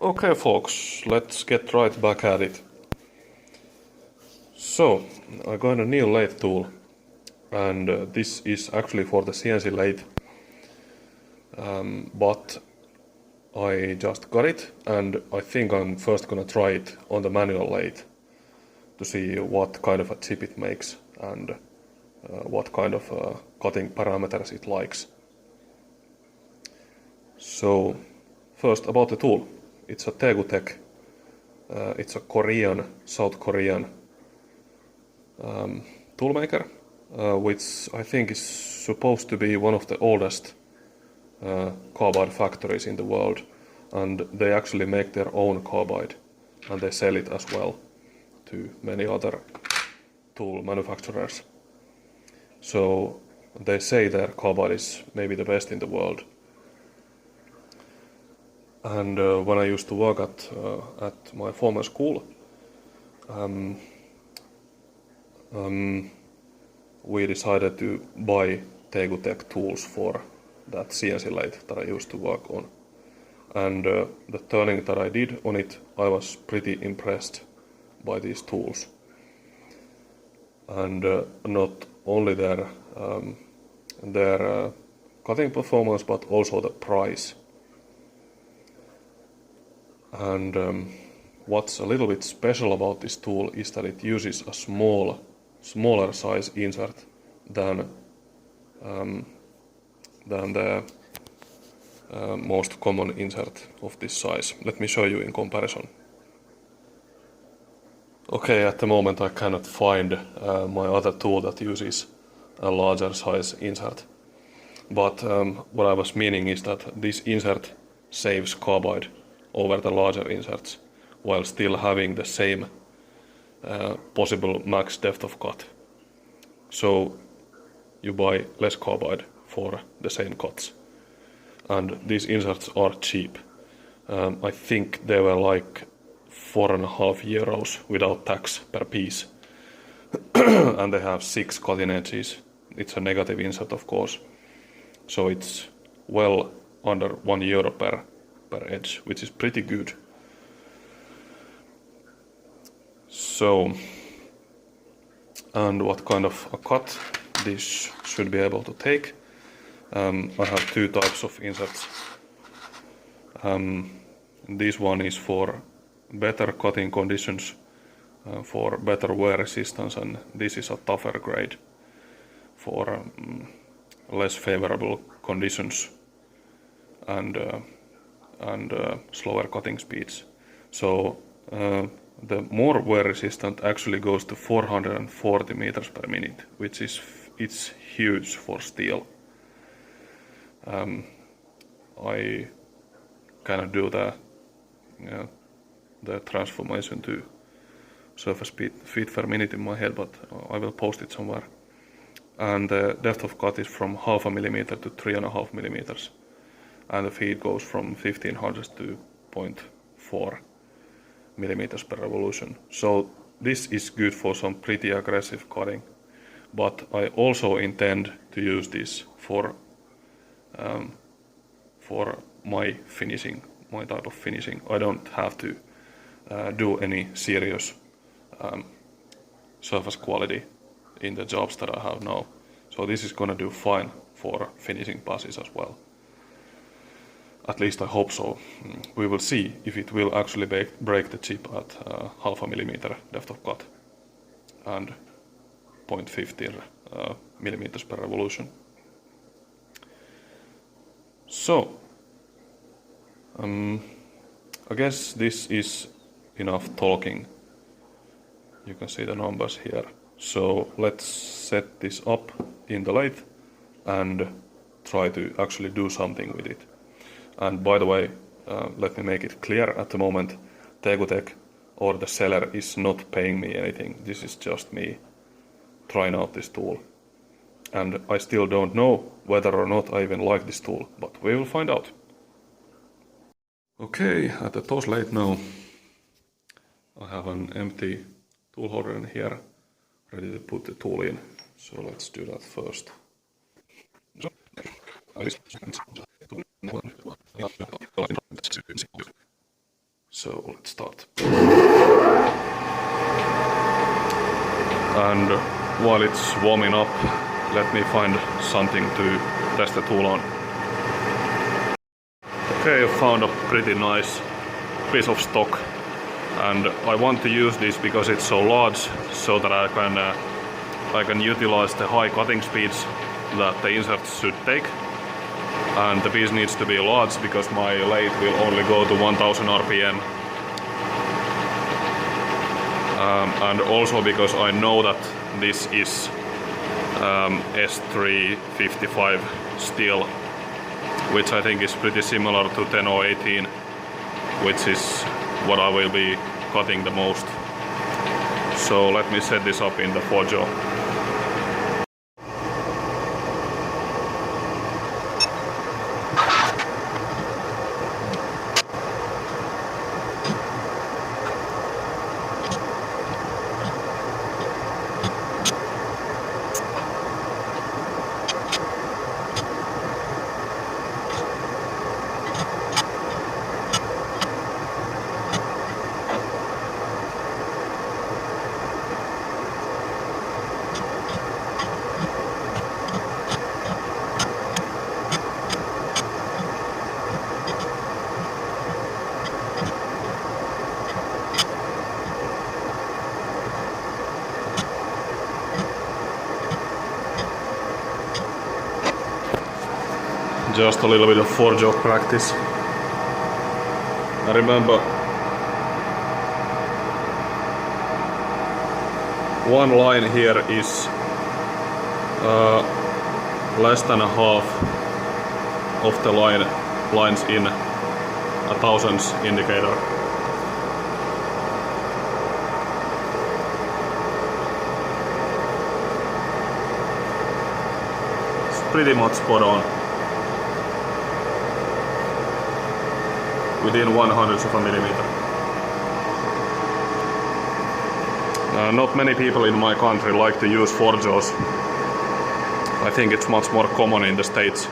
Okay folks, let's get right back at it. So, I got a new lathe tool, and this is actually for the CNC lathe, but I just got it, and I think I'm first gonna try it on the manual lathe to see what kind of a chip it makes and what kind of cutting parameters it likes. So, first about the tool. It's a TaeguTec. It's a South Korean toolmaker, which I think is supposed to be one of the oldest carbide factories in the world, and they actually make their own carbide and they sell it as well to many other tool manufacturers. So they say their carbide is maybe the best in the world. And when I used to work at my former school, we decided to buy TaeguTec tools for that CNC lathe that I used to work on. And the turning that I did on it, I was pretty impressed by these tools. And not only their cutting performance, but also the price. And what's a little bit special about this tool is that it uses a smaller size insert than the most common insert of this size. Let me show you in comparison. Okay, at the moment I cannot find my other tool that uses a larger size insert. But what I was meaning is that this insert saves carbide over the larger inserts while still having the same possible max depth of cut. So you buy less carbide for the same cuts. And these inserts are cheap. I think they were like €4.50 without tax per piece. And they have 6 cutting edges. It's a negative insert, of course. So it's well under €1 per edge, which is pretty good. So, and what kind of a cut this should be able to take. I have 2 types of inserts. This one is for better cutting conditions, for better wear resistance, and this is a tougher grade for less favorable conditions and slower cutting speeds. So the more wear resistant actually goes to 440 meters per minute, which is it's huge for steel. I cannot do the transformation to surface feet per minute in my head, but I will post it somewhere. And the depth of cut is from 0.5 millimeter to 3.5 millimeters. And the feed goes from 1500 to 0.4 millimeters per revolution. So this is good for some pretty aggressive cutting, but I also intend to use this for my finishing, my type of finishing. I don't have to do any serious surface quality in the jobs that I have now. So this is gonna do fine for finishing passes as well. At least I hope so. We will see if it will actually break the chip at 0.5 millimeter depth of cut and 0.15 millimeters per revolution. So, I guess this is enough talking. You can see the numbers here. So let's set this up in the lathe and try to actually do something with it. And by the way, let me make it clear at the moment, TaeguTec or the seller is not paying me anything. This is just me trying out this tool. And I still don't know whether or not I even like this tool, but we will find out. Okay, at the TOS lathe now, I have an empty tool holder in here, ready to put the tool in. So let's do that first. So let's start. And while it's warming up, let me find something to test the tool on. Okay, I found a pretty nice piece of stock, and I want to use this because it's so large, so that I can utilize the high cutting speeds that the inserts should take. And the piece needs to be large because my lathe will only go to 1000 RPM. And also because I know that this is S355 steel, which I think is pretty similar to 10-018, which is what I will be cutting the most. So let me set this up in the forge. Just a little bit of forge practice. I remember one line here is less than a half of the lines in a thousandths indicator. It's pretty much spot on. Within 1/100th of a millimeter. Not many people in my country like to use forges. I think it's much more common in the States.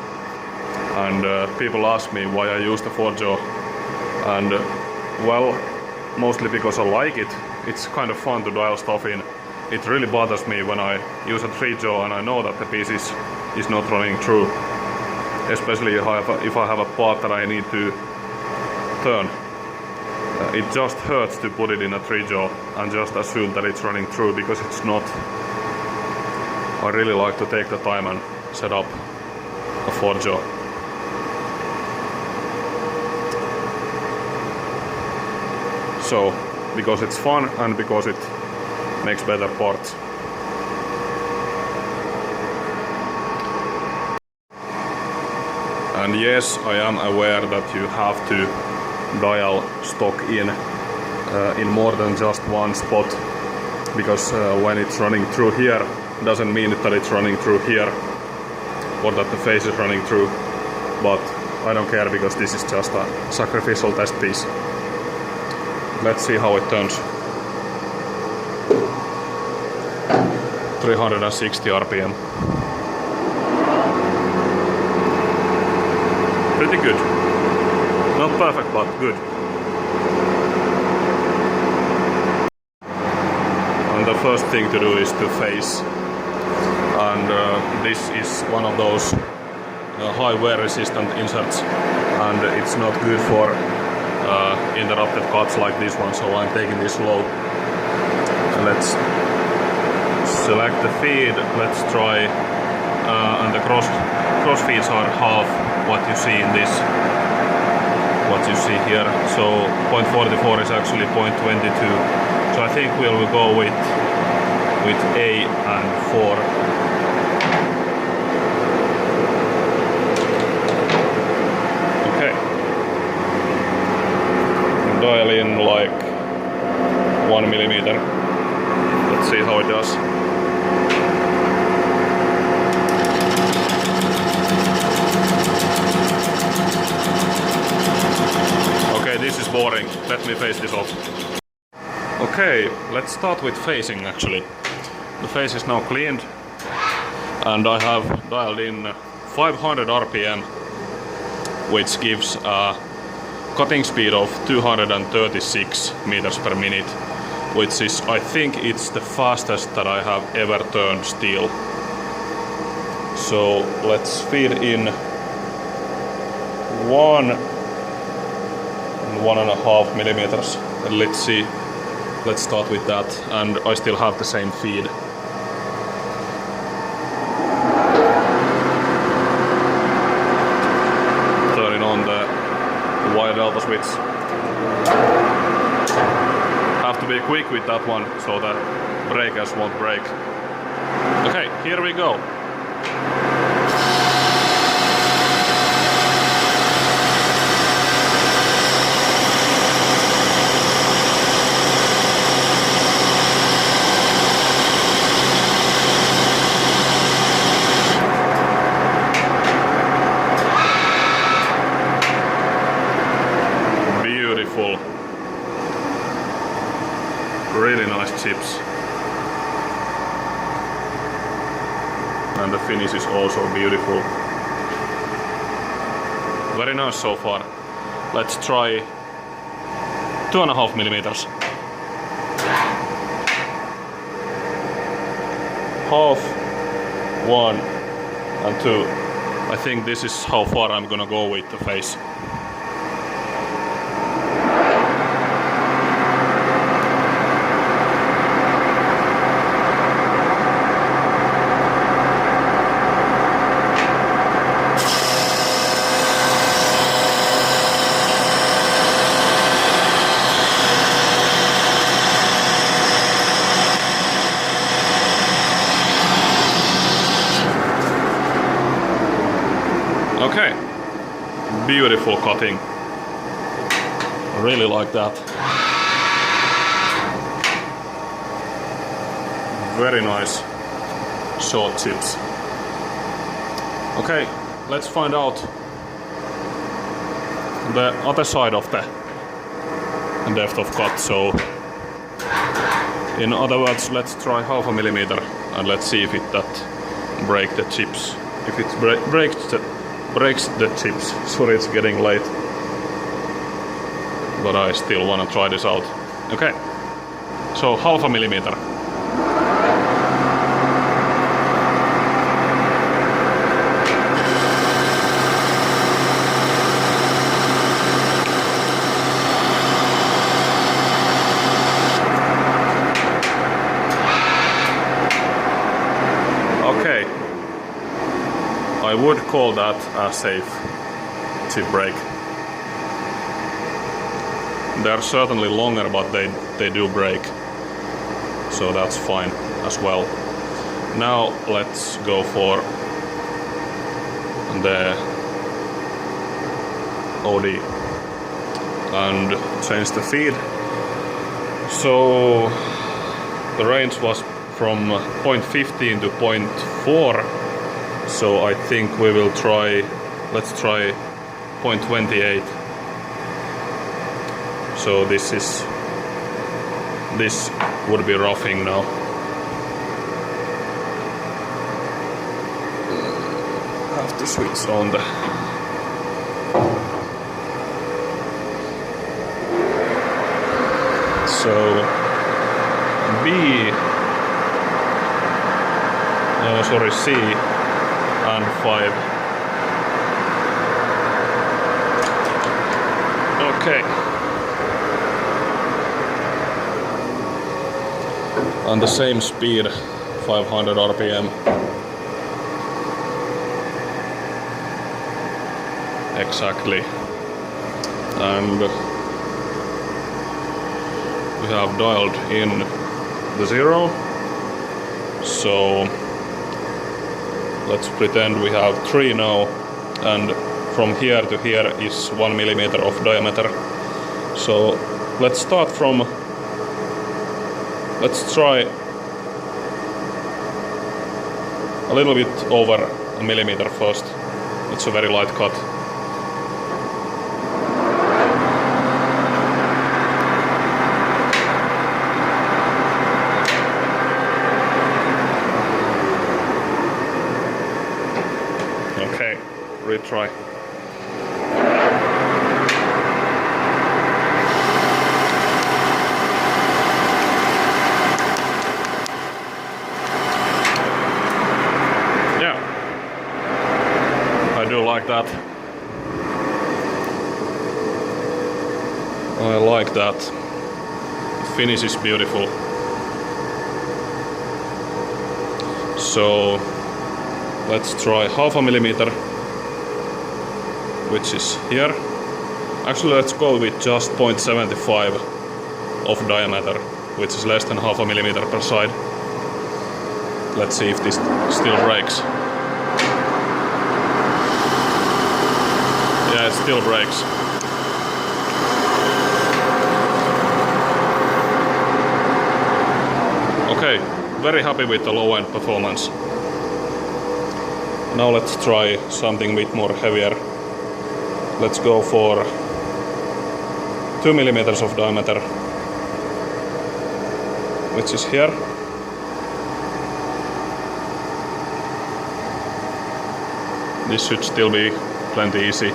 And people ask me why I use the forge. And well, mostly because I like it. It's kind of fun to dial stuff in. It really bothers me when I use a 3-jaw and I know that the piece is not running true. Especially if I have a part that I need to turn. It just hurts to put it in a 3-jaw and just assume that it's running through, because it's not. I really like to take the time and set up a 4-jaw. So, because it's fun and because it makes better parts. And yes, I am aware that you have to dial stock in more than just one spot, because when it's running through here, doesn't mean that it's running through here or that the face is running through. But I don't care, because this is just a sacrificial test piece. Let's see how it turns. 360 RPM. Pretty good. Not perfect, but good. And the first thing to do is to face. And this is one of those high wear resistant inserts, and it's not good for interrupted cuts like this one, so I'm taking this low. And let's select the feed. Let's try, and the cross feeds are half what you see in this. What you see here. So 0.44 is actually 0.22. So I think we'll go with A and 4. Okay. Dial in like 1 millimeter. Let's see how it does. Okay, this is boring. Let me face this off. Okay, let's start with facing actually. The face is now cleaned, and I have dialed in 500 RPM, which gives a cutting speed of 236 meters per minute, which is, I think it's the fastest that I have ever turned steel. So let's feed in 1.5 millimeters, and let's see. Let's start with that, and I still have the same feed. Turning on the wire delta switch. Have to be quick with that one so the breakers won't break. Okay, here we go. Really nice chips. And the finish is also beautiful. Very nice so far. Let's try 2.5 millimeters. Half, 1 and 2. I think this is how far I'm gonna go with the face. Okay, beautiful cutting. I really like that. Very nice short chips. Okay, let's find out the other side of the depth of cut. So, in other words, let's try 0.5 millimeter and let's see if that breaks the chips. If it breaks the chips. Sorry, it's getting late, but I still want to try this out. Okay, so 0.5 millimeter. Okay, I would call that a safe chip break. They're certainly longer, but they do break, so that's fine as well. Now let's go for the OD and change the feed. So the range was from 0.15 to 0.4. So I think we will try, let's try 0.28. So this would be roughing now. Have to switch on the so C and 5. Okay. On the same speed, 500 RPM. Exactly. And we have dialed in the 0. So let's pretend we have 3 now, and from here to here is 1 millimeter of diameter. So let's start from, let's try a little bit over a millimeter first. It's a very light cut. Okay, retry. I like that. The finish is beautiful. So let's try 0.5 millimeter, which is here. Actually, let's go with just 0.75 of diameter, which is less than 0.5 millimeter per side. Let's see if this still breaks. Yeah, it still breaks. Okay, very happy with the low end performance. Now let's try something a bit more heavier. Let's go for 2 millimeters of diameter, which is here. This should still be plenty easy.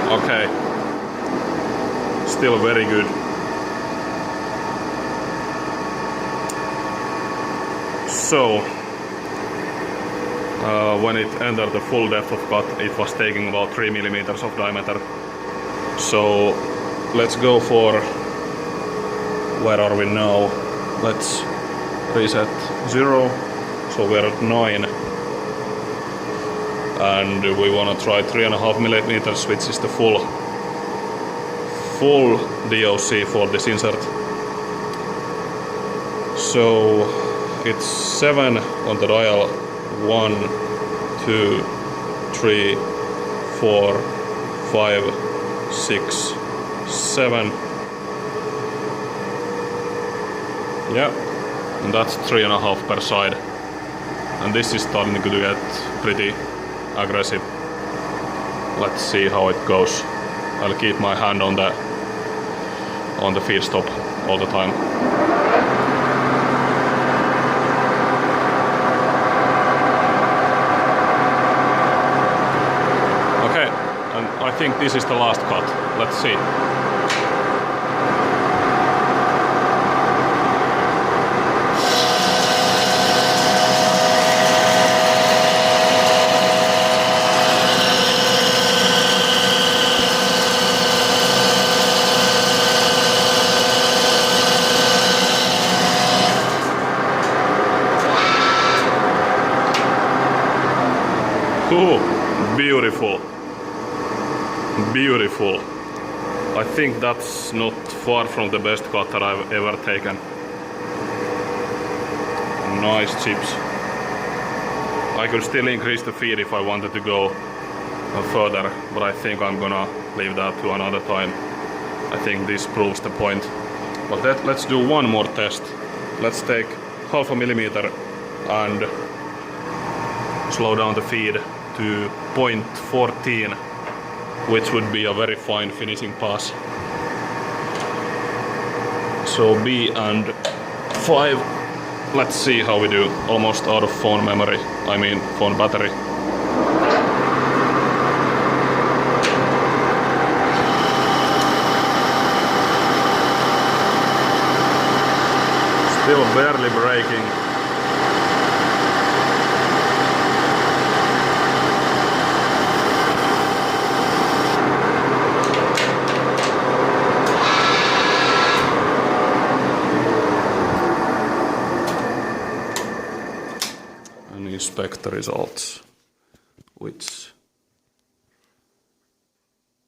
Okay, still very good. So, when it entered the full depth of cut, it was taking about 3 millimeters of diameter. So, let's go for, where are we now? Let's reset 0, so we're at 9. And we want to try 3.5 millimeters, which is the full DOC for this insert. So it's 7 on the dial. 1, 2, 3, 4, 5, 6, 7. Yeah, and that's 3.5 per side. And this is starting to get pretty aggressive. Let's see how it goes. I'll keep my hand on the feed stop all the time. Okay, and I think this is the last cut. Let's see. Ooh, beautiful. Beautiful. I think that's not far from the best cut that I've ever taken. Nice chips. I could still increase the feed if I wanted to go further, but I think I'm gonna leave that to another time. I think this proves the point. But let's do one more test. Let's take 0.5 millimeter and slow down the feed to 0.14, which would be a very fine finishing pass. So B and 5. Let's see how we do. Almost out of phone memory. I mean phone battery. Still barely braking. And inspect the results, which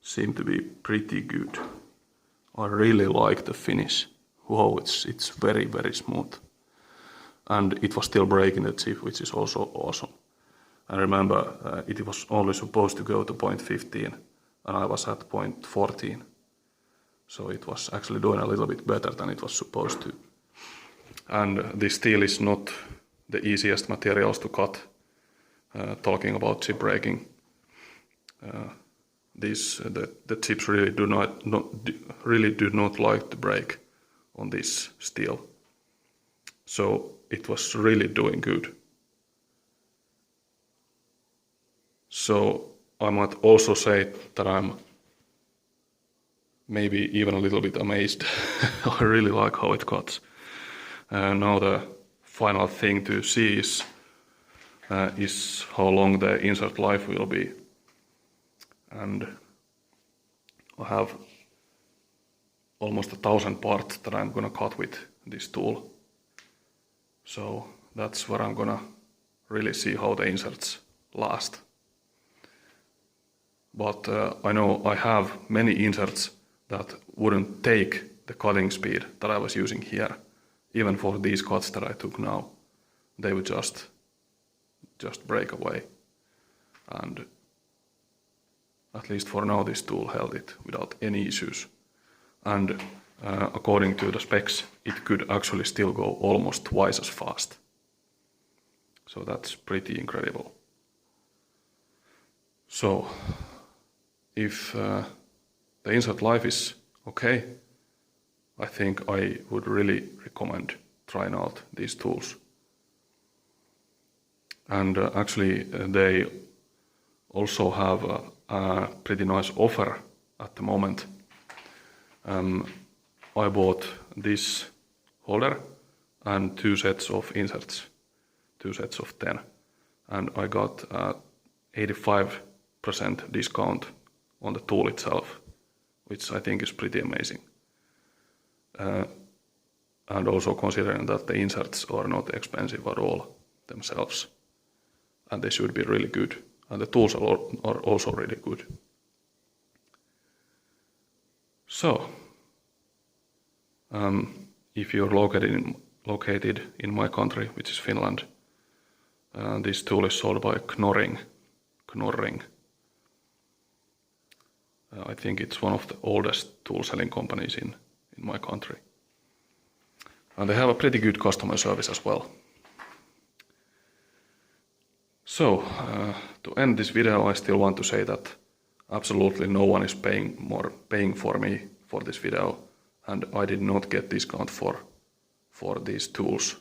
seem to be pretty good. I really like the finish. Wow, it's very, very smooth. And it was still braking the chip, which is also awesome. And remember, it was only supposed to go to 0.15, and I was at 0.14. So it was actually doing a little bit better than it was supposed to. And this steel is not the easiest materials to cut. talking about chip breaking. The chips really do not like to break on this steel. So it was really doing good. So I might also say that I'm maybe even a little bit amazed. I really like how it cuts. Now the final thing to see is how long the insert life will be. And I have almost 1,000 parts that I'm gonna cut with this tool. So that's where I'm gonna really see how the inserts last. But I know I have many inserts that wouldn't take the cutting speed that I was using here. Even for these cuts that I took now, they would just break away. And at least for now, this tool held it without any issues. And according to the specs, it could actually still go almost twice as fast. So that's pretty incredible. So if the insert life is okay, I think I would really recommend trying out these tools. And actually they also have a pretty nice offer at the moment. I bought this holder and 2 sets of inserts, 2 sets of 10, and I got 85% discount on the tool itself, which I think is pretty amazing. And also considering that the inserts are not expensive at all themselves, and they should be really good, and the tools are also really good. So if you're located in my country, which is Finland, this tool is sold by Knorring. I think it's one of the oldest tool selling companies in my country. And they have a pretty good customer service as well. So, to end this video, I still want to say that absolutely no one is paying for me for this video, and I did not get discount for these tools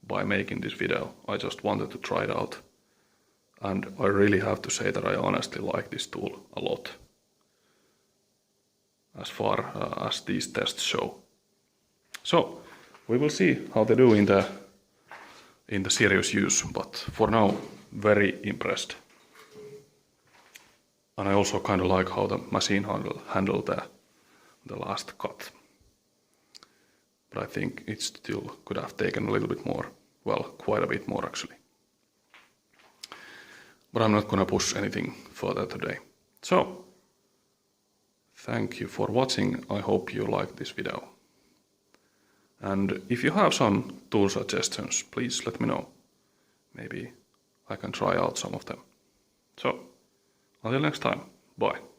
by making this video. I just wanted to try it out, and I really have to say that I honestly like this tool a lot, as far as these tests show. So we will see how they do in the serious use, but for now, very impressed. And I also kind of like how the machine handled the last cut. But I think it still could have taken a little bit more, well, quite a bit more actually. But I'm not gonna push anything further today. So, thank you for watching. I hope you liked this video. And if you have some tool suggestions, please let me know. Maybe I can try out some of them. So, until next time, bye.